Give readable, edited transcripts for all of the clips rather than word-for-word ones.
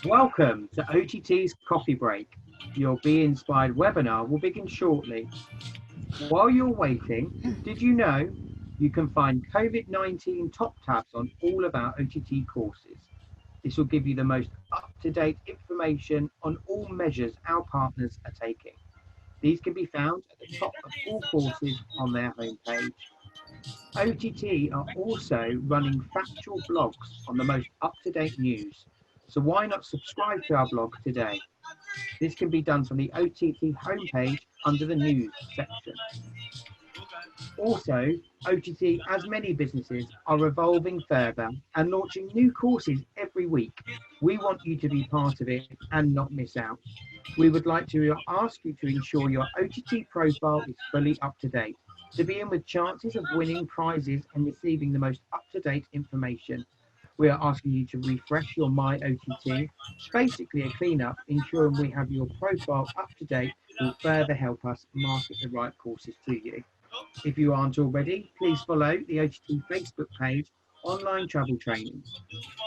Welcome to OTT's Coffee Break. Your Be Inspired webinar will begin shortly. While you're waiting, did you know you can find COVID-19 top tabs on all of our OTT courses? This will give you the most up-to-date information on all measures our partners are taking. These can be found at the top of all courses on their homepage. OTT are also running factual blogs on the most up-to-date news. So why not subscribe to our blog today? This can be done from the OTT homepage under the news section. Also, OTT, as many businesses, are evolving further and launching new courses every week. We want you to be part of it and not miss out. We would like to ask you to ensure your OTT profile is fully up to date to be in with chances of winning prizes and receiving the most up-to-date information. We are asking you to refresh your My OTT. Basically a cleanup, ensuring we have your profile up to date will further help us market the right courses to you. If you aren't already, please follow the OTT Facebook page, Online Travel Training.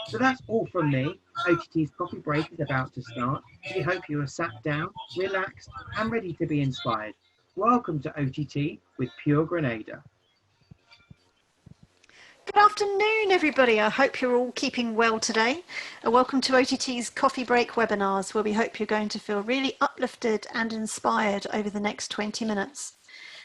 So that's all from me. OTT's Coffee Break is about to start. We hope you are sat down, relaxed, and ready to be inspired. Welcome to OTT with Pure Grenada. Good afternoon, everybody. I hope you're all keeping well today. Welcome to OTT's Coffee Break webinars, where we hope you're going to feel really uplifted and inspired over the next 20 minutes.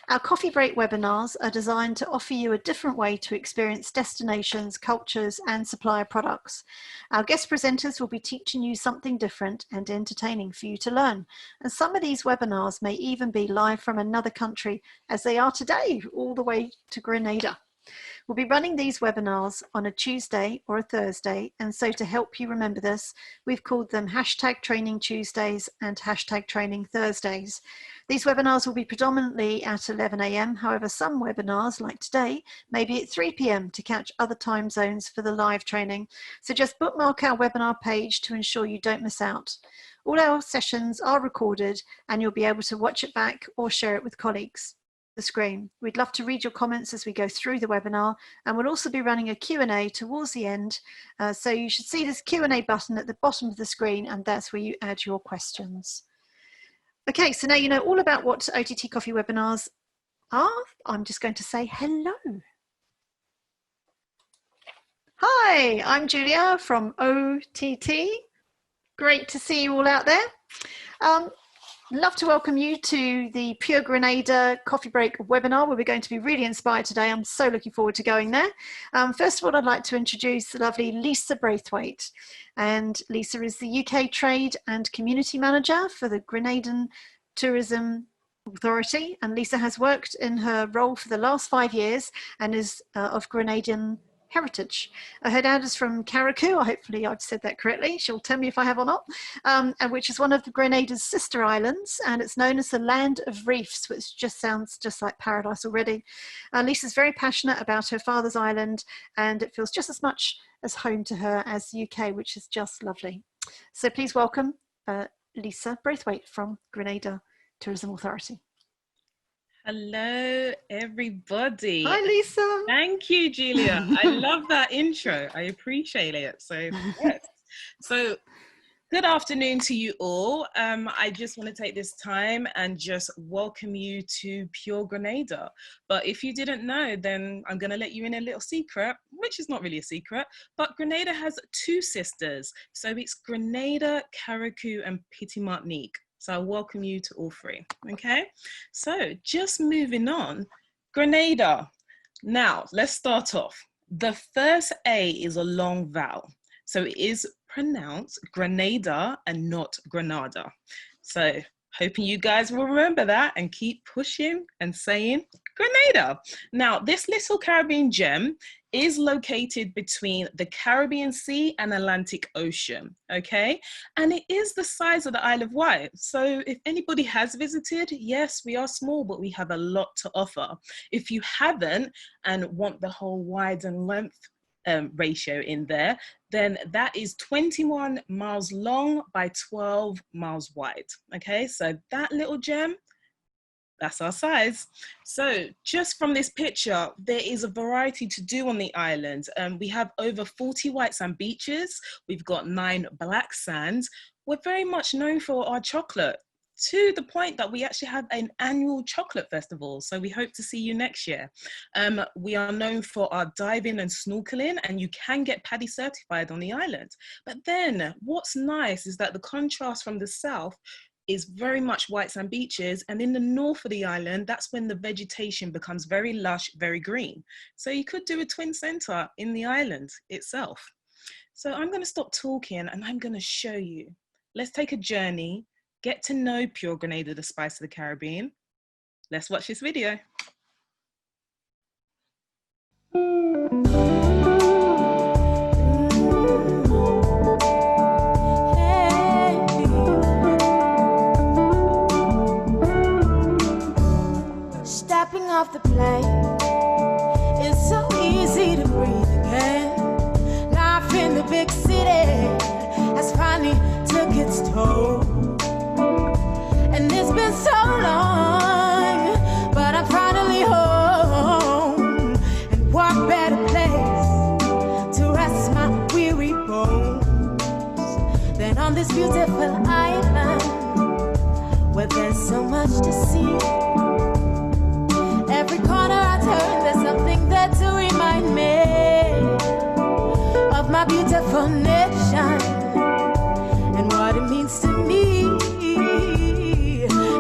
Our Coffee Break webinars are designed to offer you a different way to experience destinations, cultures, and supplier products. Our guest presenters will be teaching you something different and entertaining for you to learn. And some of these webinars may even be live from another country, as they are today, all the way to Grenada. We'll be running these webinars on a Tuesday or a Thursday, and so to help you remember this, we've called them #Training Tuesdays and #Training Thursdays. These webinars will be predominantly at 11 a.m. However, some webinars, like today, may be at 3 p.m. to catch other time zones for the live training. So just bookmark our webinar page to ensure you don't miss out. All our sessions are recorded, and you'll be able to watch it back or share it with colleagues. The screen. We'd love to read your comments as we go through the webinar, and we'll also be running a Q&A towards the end. So you should see this Q&A button at the bottom of the screen, and that's where you add your questions. Okay, so now you know all about what OTT Coffee webinars are. I'm just going to say hello. Hi, I'm Julia from OTT. Great to see you all out there. Love to welcome you to the Pure Grenada Coffee Break webinar, where we're going to be really inspired today. I'm so looking forward to going there. First of all, I'd like to introduce the lovely Lisa Braithwaite. And Lisa is the UK Trade and Community Manager for the Grenadan Tourism Authority. And Lisa has worked in her role for the last 5 years and is of Grenadian heritage. Her dad is from Carriacou. Hopefully I've said that correctly. She'll tell me if I have or not. And which is one of the Grenada's sister islands, and it's known as the Land of Reefs, which just sounds just like paradise already. Lisa's very passionate about her father's island, and it feels just as much as home to her as the UK, which is just lovely. So please welcome Lisa Braithwaite from Grenada Tourism Authority. Hello, everybody. Hi, Lisa. Thank you, Julia. I love that intro. I appreciate it. So, yes. So, good afternoon to you all. I just want to take this time and just welcome you to Pure Grenada. But if you didn't know, then I'm going to let you in a little secret, which is not really a secret, but Grenada has 2 sisters. So it's Grenada, Carriacou, and Petit Martinique. So I welcome you to all 3, okay? So just moving on, Grenada. Now, let's start off. The first A is a long vowel. So it is pronounced Grenada and not Grenada. So hoping you guys will remember that and keep pushing and saying Grenada. Now, this little Caribbean gem is located between the Caribbean Sea and Atlantic Ocean, okay? And it is the size of the Isle of Wight. So if anybody has visited, yes, we are small, but we have a lot to offer. If you haven't and want the whole wide and length ratio in there, then that is 21 miles long by 12 miles wide, okay? So that little gem, That's our size. So just from this picture, there is a variety to do on the island. We have over 40 white sand beaches. We've got 9 black sands. We're very much known for our chocolate, to the point that we actually have an annual chocolate festival. So we hope to see you next year. We are known for our diving and snorkeling, and you can get PADI certified on the island. But then what's nice is that the contrast from the south is very much white sand beaches, and in the north of the island, that's when the vegetation becomes very lush, very green. So you could do a twin center in the island itself. So I'm going to stop talking and I'm going to show you. Let's take a journey, get to know Pure Grenada, the spice of the Caribbean. Let's watch this video. Stepping off the plane, it's so easy to breathe again. Life in the big city has finally took its toll, and it's been so long, but I'm finally home and walk better place to rest my weary bones than on this beautiful island where there's so much to see. Every corner I turn, there's something there to remind me of my beautiful nation and what it means to me.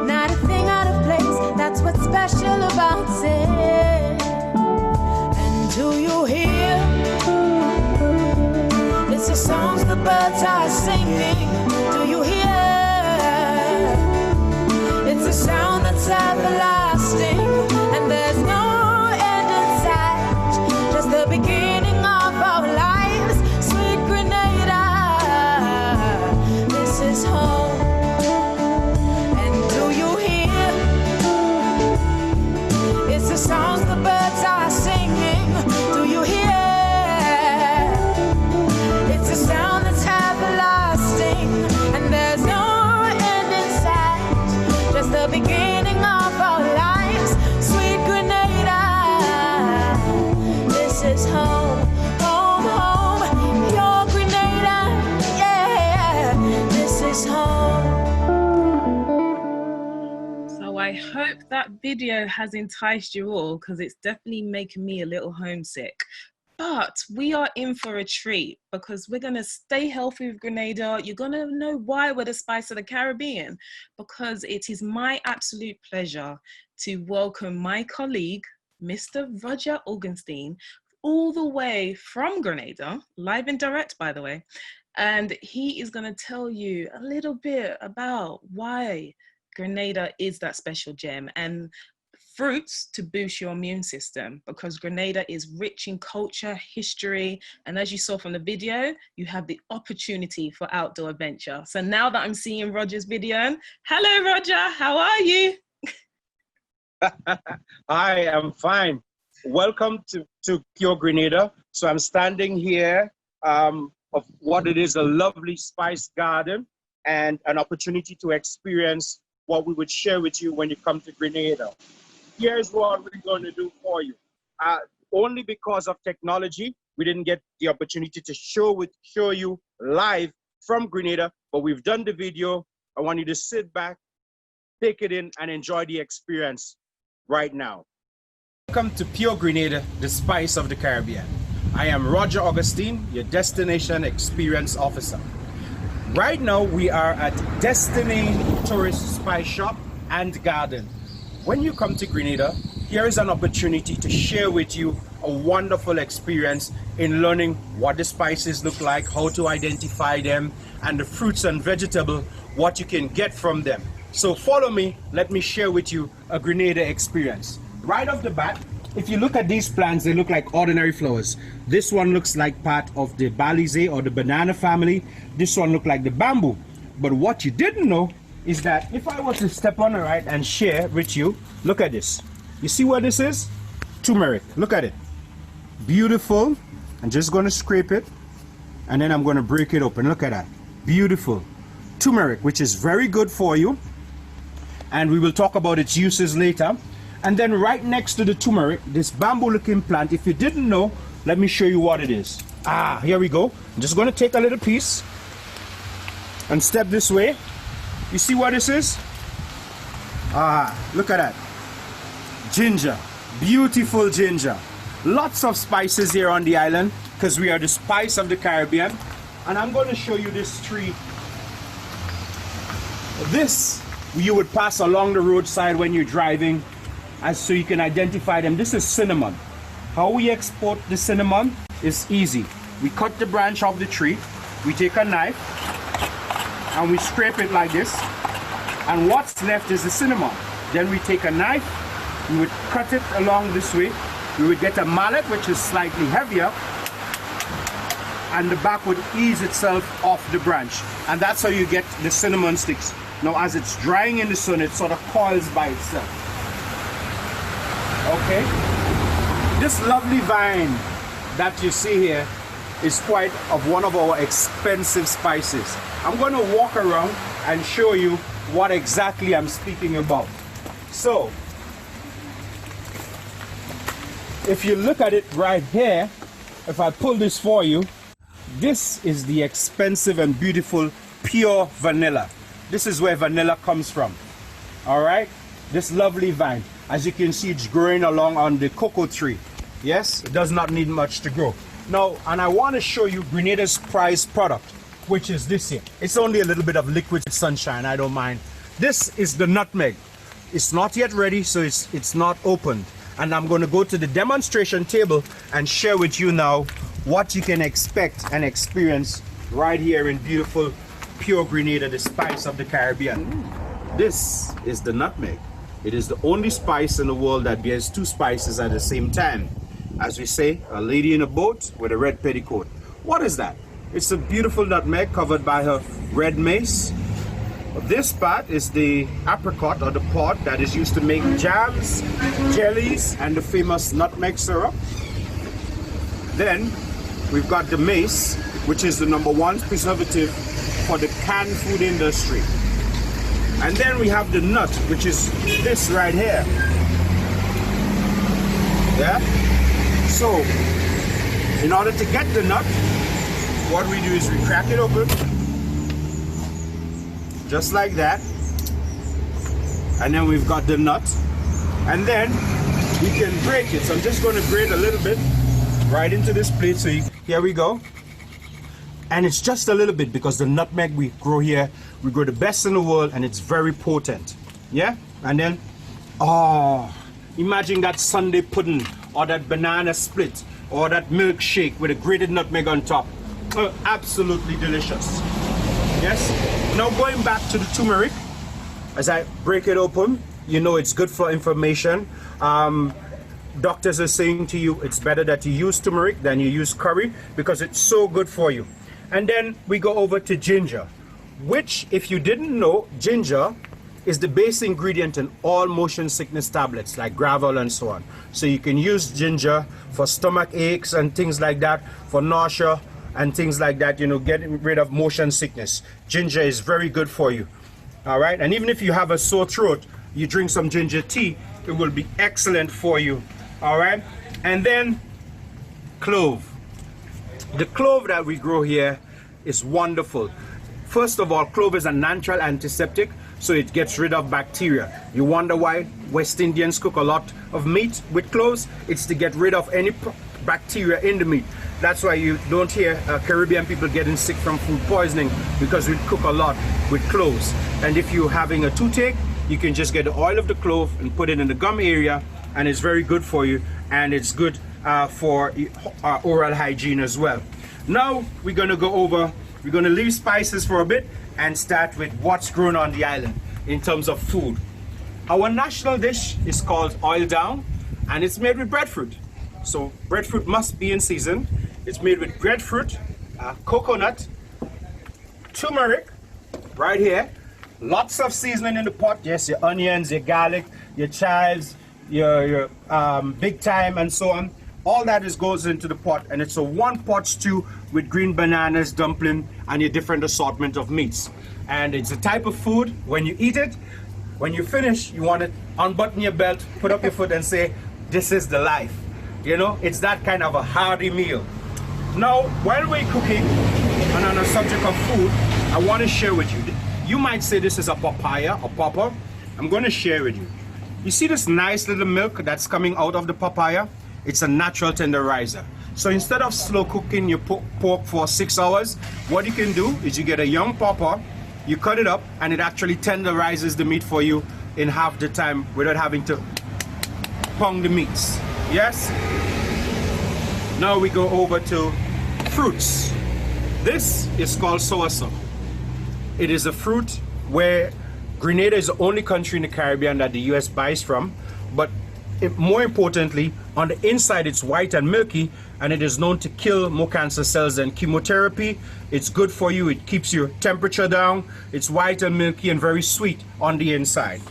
Not a thing out of place, that's what's special about it. And do you hear? It's the songs the birds are singing. Do you hear? It's a sound that's everlasting. There's no end in sight, just the beginning of our lives. Sweet Grenada, this is home. And do you hear? It's the songs the birds are singing. Do you hear? It's a sound that's everlasting, and there's no end in sight, just the beginning of our lives. This is home, home, home, Pure Grenada, yeah, this is home. So I hope that video has enticed you all, because it's definitely making me a little homesick. But we are in for a treat, because we're going to stay healthy with Grenada. You're going to know why we're the spice of the Caribbean, because it is my absolute pleasure to welcome my colleague, Mr. Roger Augenstein, all the way from Grenada, live and direct, by the way. And he is going to tell you a little bit about why Grenada is that special gem, and fruits to boost your immune system, because Grenada is rich in culture, history, and as you saw from the video, you have the opportunity for outdoor adventure. So now that I'm seeing Roger's video, hello Roger, how are you? Hi, I'm fine. Welcome to Pure Grenada. So I'm standing here of what it is, a lovely spice garden, and an opportunity to experience what we would share with you when you come to Grenada. Here's what we're going to do for you. Only because of technology, we didn't get the opportunity to show you live from Grenada, but we've done the video. I want you to sit back, take it in, and enjoy the experience right now. Welcome to Pure Grenada, the spice of the Caribbean. I am Roger Augenstein, your Destination Experience Officer. Right now, we are at Destiny Tourist Spice Shop and Garden. When you come to Grenada, here is an opportunity to share with you a wonderful experience in learning what the spices look like, how to identify them, and the fruits and vegetables, what you can get from them. So follow me, let me share with you a Grenada experience. Right off the bat, if you look at these plants, they look like ordinary flowers. This one looks like part of the Balizae or the banana family. This one looks like the bamboo. But what you didn't know is that if I was to step on the right and share with you, look at this. You see what this is? Turmeric. Look at it. Beautiful. I'm just going to scrape it, and then I'm going to break it open. Look at that. Beautiful. Turmeric, which is very good for you. and we will talk about its uses later. And then right next to the turmeric, this bamboo looking plant, if you didn't know, let me show you what it is. Here we go. I'm just going to take a little piece and step this way. You see what this is? Look at that. Ginger. Beautiful ginger. Lots of spices here on the island because we are the spice of the Caribbean. And I'm going to show you this tree. This you would pass along the roadside when you're driving, as so you can identify them. This is cinnamon. How we export the cinnamon is easy. We cut the branch of the tree, we take a knife and we scrape it like this, and what's left is the cinnamon. Then we take a knife, we would cut it along this way, we would get a mallet which is slightly heavier, and the back would ease itself off the branch, and that's how you get the cinnamon sticks. Now as it's drying in the sun, it sort of coils by itself. Okay, this lovely vine that you see here is quite of one of our expensive spices. I'm going to walk around and show you what exactly I'm speaking about. So if you look at it right here, if I pull this for you, this is the expensive and beautiful pure vanilla. This is where vanilla comes from. All right, this lovely vine, as you can see, it's growing along on the cocoa tree. Yes, it does not need much to grow. Now, and I want to show you Grenada's prized product, which is this here. It's only a little bit of liquid sunshine, I don't mind. This is the nutmeg. It's not yet ready, so it's not opened. And I'm going to go to the demonstration table and share with you now what you can expect and experience right here in beautiful Pure Grenada, the spice of the Caribbean. This is the nutmeg. It is the only spice in the world that bears two spices at the same time. As we say, a lady in a boat with a red petticoat. What is that? It's a beautiful nutmeg covered by her red mace. This part is the apricot, or the pod that is used to make jams, jellies, and the famous nutmeg syrup. Then we've got the mace, which is the #1 preservative for the canned food industry. And then we have the nut, which is this right here. Yeah? So, in order to get the nut, what we do is we crack it open, just like that. And then we've got the nut. And then we can break it. So I'm just going to grate a little bit right into this plate. So here we go. And it's just a little bit because the nutmeg we grow here, we grow the best in the world, and it's very potent. Yeah? And then, imagine that Sunday pudding or that banana split or that milkshake with a grated nutmeg on top. Absolutely delicious. Yes? Now going back to the turmeric, as I break it open, you know it's good for inflammation. Doctors are saying to you it's better that you use turmeric than you use curry because it's so good for you. And then we go over to ginger, which, if you didn't know, ginger is the base ingredient in all motion sickness tablets like Gravol and so on. So you can use ginger for stomach aches and things like that, for nausea and things like that, you know, getting rid of motion sickness. Ginger is very good for you. All right, and even if you have a sore throat, you drink some ginger tea, it will be excellent for you. All right, and then clove. The clove that we grow here is wonderful. First of all, clove is a natural antiseptic, so it gets rid of bacteria. You wonder why West Indians cook a lot of meat with cloves? It's to get rid of any bacteria in the meat. That's why you don't hear Caribbean people getting sick from food poisoning, because we cook a lot with cloves. And if you're having a toothache, you can just get the oil of the clove and put it in the gum area, and it's very good for you, and it's good for oral hygiene as well. Now we're going to go over, we're going to leave spices for a bit and start with what's grown on the island in terms of food. Our national dish is called oil down, and it's made with breadfruit. So breadfruit must be in season. It's made with breadfruit, coconut, turmeric, right here. Lots of seasoning in the pot. Yes, your onions, your garlic, your chives, your big thyme, and so on. All that goes into the pot, and it's a one-pot stew with green bananas, dumpling, and a different assortment of meats. And it's a type of food, when you eat it, When you finish, you want to unbutton your belt, put up your foot and say, this is the life. You know, it's that kind of a hearty meal. Now, while we're cooking and on the subject of food, I want to share with you. You might say this is a papaya, a papa. I'm going to share with you. You see this nice little milk that's coming out of the papaya? It's a natural tenderizer. So instead of slow cooking your pork for 6 hours, what you can do is you get a young papa, you cut it up, and it actually tenderizes the meat for you in half the time without having to pound the meats. Yes? Now we go over to fruits. This is called soursop. It is a fruit where Grenada is the only country in the Caribbean that the US buys from, but more importantly, on the inside it's white and milky, and it is known to kill more cancer cells than chemotherapy. It's good for you, it keeps your temperature down, it's white and milky and very sweet on the inside.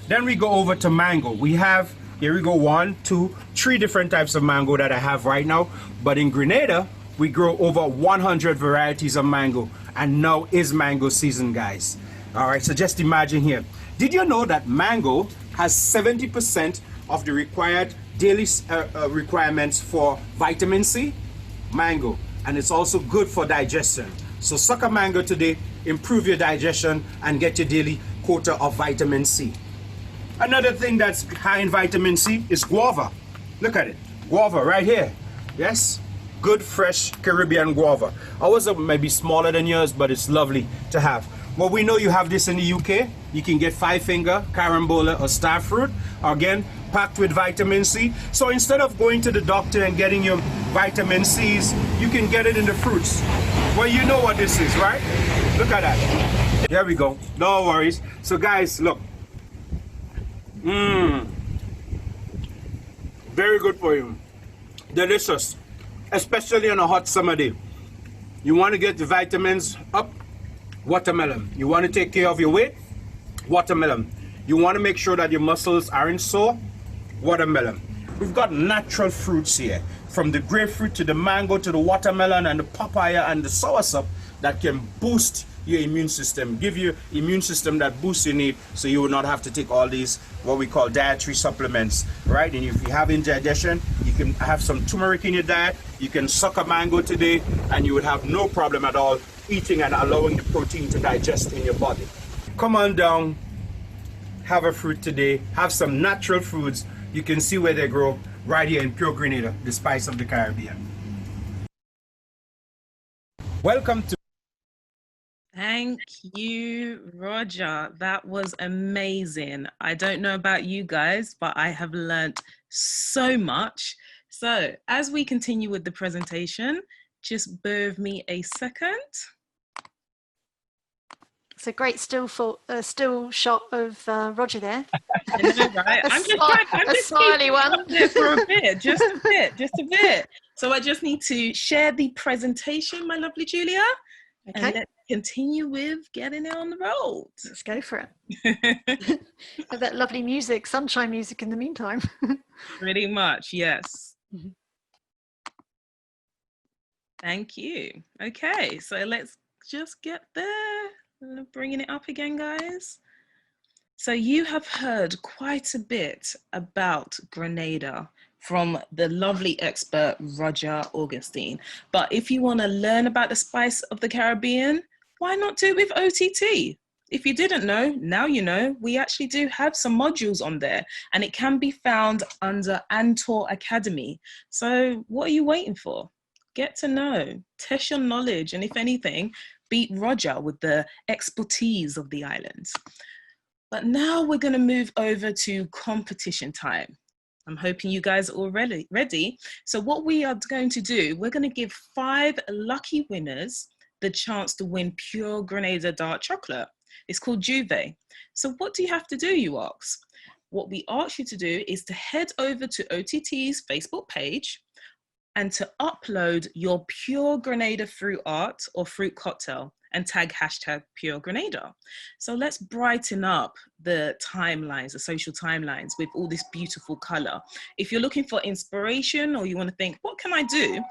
Then we go over to mango. We have, here we go, 1, 2, 3 different types of mango that I have right now, but in Grenada, we grow over 100 varieties of mango, and now is mango season, guys. All right, so just imagine here. Did you know that mango has 70% of the required daily requirements for vitamin C? Mango. And it's also good for digestion. So suck a mango today, improve your digestion, and get your daily quota of vitamin C. Another thing that's high in vitamin C is guava. Look at it. Guava right here. Yes? Good, fresh Caribbean guava. Ours are maybe smaller than yours, but it's lovely to have. Well, we know you have this in the UK. You can get 5-finger, carambola, or star fruit. Again, packed with vitamin C. So instead of going to the doctor and getting your vitamin C's, you can get it in the fruits. Well, you know what this is, right? Look at that. There we go. No worries. So guys, look. Very good for you. Delicious. Especially on a hot summer day. You want to get the vitamins up? Watermelon. You want to take care of your weight? Watermelon. You want to make sure that your muscles aren't sore? Watermelon. We've got natural fruits here, from the grapefruit to the mango to the watermelon and the papaya and the soursop that can boost your immune system, give you immune system that boosts your need, so you will not have to take all these what we call dietary supplements, right? And if you have indigestion, you can have some turmeric in your diet. You can suck a mango today and you would have no problem at all eating and allowing the protein to digest in your body. Come on down, have a fruit today, have some natural foods. You can see where they grow right here in Pure Grenada, the spice of the Caribbean. Welcome to... Thank you, Roger. That was amazing. I don't know about you guys, but I have learnt so much. So as we continue with the presentation, just bear with me a second. It's a great still shot of Roger there. I know, right? I'm just smiley one there for a bit, just a bit. So I just need to share the presentation, my lovely Julia. Okay. And let's continue with getting it on the road. Let's go for it. Have that lovely music, sunshine music in the meantime. Pretty much, yes. Mm-hmm. Thank you. Okay, so let's just get there. Bringing it up again, guys. So you have heard quite a bit about Grenada from the lovely expert Roger Augustine. But if you want to learn about the spice of the Caribbean, why not do it with OTT? If you didn't know, now you know, we actually do have some modules on there, and it can be found under Antor Academy. So what are you waiting for? Get to know, test your knowledge, and if anything, beat Roger with the expertise of the islands. But now we're going to move over to competition time. I'm hoping you guys are all ready. So what we are going to do, we're going to give 5 lucky winners the chance to win Pure Grenada dark chocolate. It's called Juve. So what do you have to do, you ask? What we ask you to do is to head over to OTT's Facebook page and to upload your Pure Grenada fruit art or fruit cocktail and tag hashtag Pure Grenada. So let's brighten up the timelines, the social timelines, with all this beautiful color. If you're looking for inspiration or you want to think, what can I do?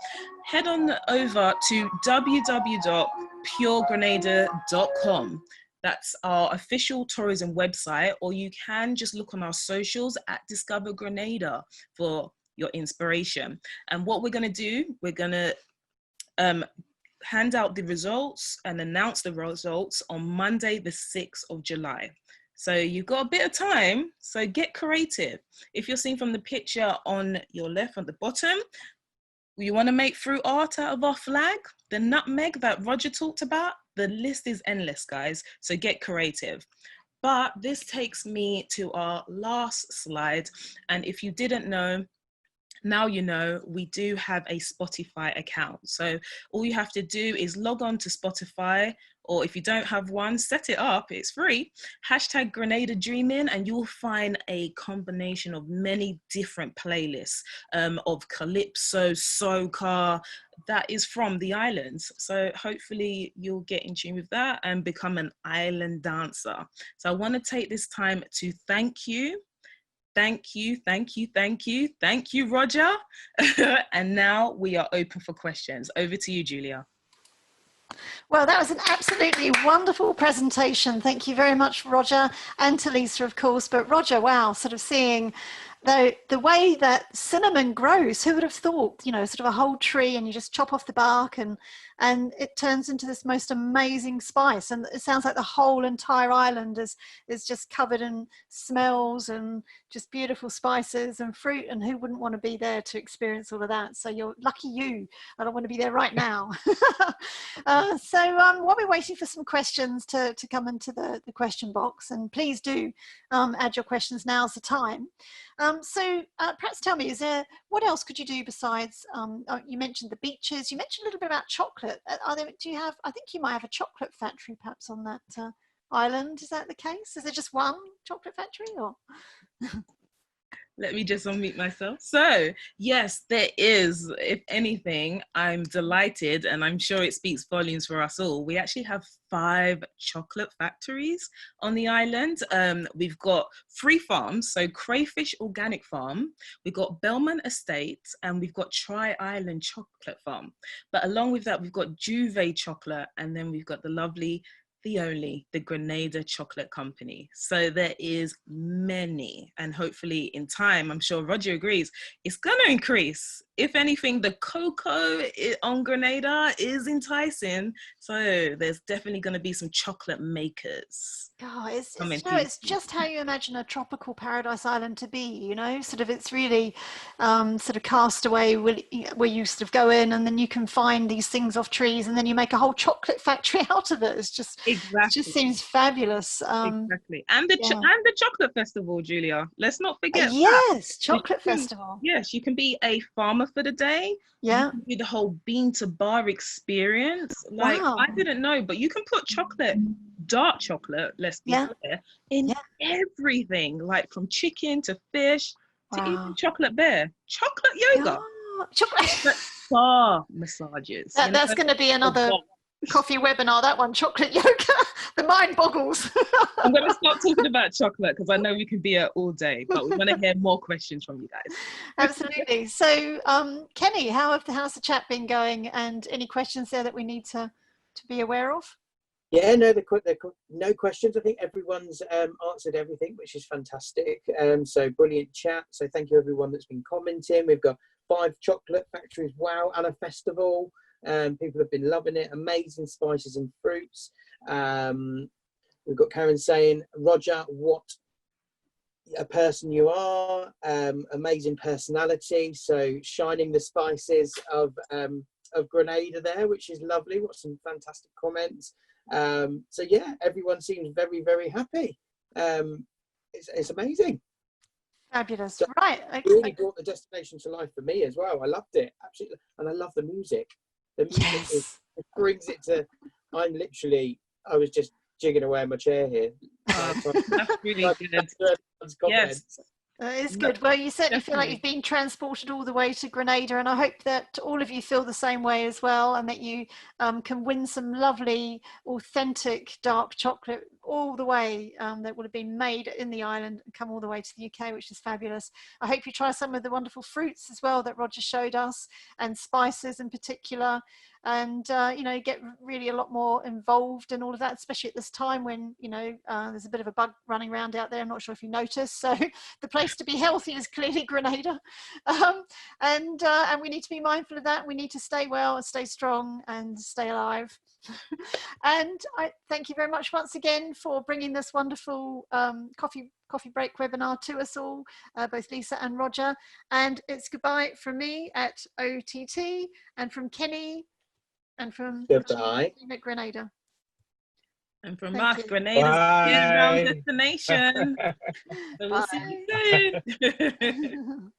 Head on over to www.puregrenada.com. That's our official tourism website, or you can just look on our socials at Discover Grenada for your inspiration. And what we're going to do, we're going to hand out the results and announce the results on Monday, the 6th of July. So you've got a bit of time, so get creative. If you're seeing from the picture on your left at the bottom, you want to make fruit art out of our flag, the nutmeg that Roger talked about, the list is endless, guys, so get creative. But this takes me to our last slide. And if you didn't know, now you know, we do have a Spotify account. So all you have to do is log on to Spotify, or if you don't have one, set it up, it's free. Hashtag Grenada Dreaming, and you'll find a combination of many different playlists of calypso, soca, that is from the islands. So hopefully you'll get in tune with that and become an island dancer. So I want to take this time to thank you. Thank you, thank you, thank you, thank you, Roger. And now we are open for questions. Over to you, Julia. Well, that was an absolutely wonderful presentation. Thank you very much, Roger, and to Lisa, of course. But Roger, wow, sort of seeing the way that cinnamon grows, who would have thought, you know, sort of a whole tree and you just chop off the bark and it turns into this most amazing spice. And it sounds like the whole entire island is just covered in smells and just beautiful spices and fruit, and who wouldn't want to be there to experience all of that? So you're lucky you. I don't want to be there right now. So while we're waiting for some questions to come into the question box, and please do add your questions, now's the time. So perhaps tell me, what else could you do besides, you mentioned the beaches, you mentioned a little bit about chocolate. Do you have, I think you might have a chocolate factory perhaps on that island, is that the case? Is there just one chocolate factory, or? Let me just unmute myself. So yes, there is. If anything, I'm delighted, and I'm sure it speaks volumes for us all. We actually have 5 chocolate factories on the island. We've got 3 farms, so Crayfish Organic Farm, we've got Belmont Estates, and we've got Tri-Island Chocolate Farm. But along with that, we've got Juve Chocolate, and then we've got the lovely, the Grenada Chocolate Company. So there is many, and hopefully in time, I'm sure Roger agrees, it's going to increase. If anything, the cocoa on Grenada is enticing. So there's definitely going to be some chocolate makers. Oh, it's just how you imagine a tropical paradise island to be, you know, sort of, it's really sort of Castaway, where you sort of go in and then you can find these things off trees and then you make a whole chocolate factory out of it. It's just, exactly. It just seems fabulous. Exactly. And the chocolate festival, Julia, let's not forget yes, chocolate festival. Yes, you can be a farmer for the day. Yeah. You can do the whole bean to bar experience. Like, wow. I didn't know, but you can put chocolate, dark chocolate, let's be clear, in everything, like from chicken to fish to even chocolate bear, chocolate yoga, chocolate spa massages. That's going to be another coffee webinar, that one, chocolate yoga. The mind boggles. I'm going to start talking about chocolate because I know we can be here all day, but we want to hear more questions from you guys. Absolutely. So Kenny, how's the chat been going, and any questions there that we need to be aware of? Yeah, no, no questions. I think everyone's answered everything, which is fantastic. So brilliant chat. So thank you everyone that's been commenting. We've got 5 chocolate factories, wow, and a festival. People have been loving it. Amazing spices and fruits. We've got Karen saying, Roger, what a person you are. Amazing personality. So shining the spices of Grenada there, which is lovely. What some fantastic comments. So yeah, everyone seems very, very happy. It's amazing. Fabulous. So right. It really brought the destination to life for me as well. I loved it, absolutely. And I love the music. The music it brings it to, I was just jigging away in my chair here. That's really good. Yes. It's good. Well, you certainly feel like you've been transported all the way to Grenada, and I hope that all of you feel the same way as well, and that you can win some lovely, authentic dark chocolate all the way that would have been made in the island and come all the way to the UK, which is fabulous. I hope you try some of the wonderful fruits as well that Roger showed us, and spices in particular. and you know, get really a lot more involved and all of that, especially at this time when, you know, there's a bit of a bug running around out there. I'm not sure if you noticed. So the place to be healthy is clearly Grenada, and we need to be mindful of that. We need to stay well, stay strong, and stay alive. And I thank you very much once again for bringing this wonderful coffee break webinar to us all, both Lisa and Roger. And it's goodbye from me at OTT, and from Kenny, and from Goodbye. Grenada. And from Thank us, you. Grenada's Bye. destination. So we'll see you soon.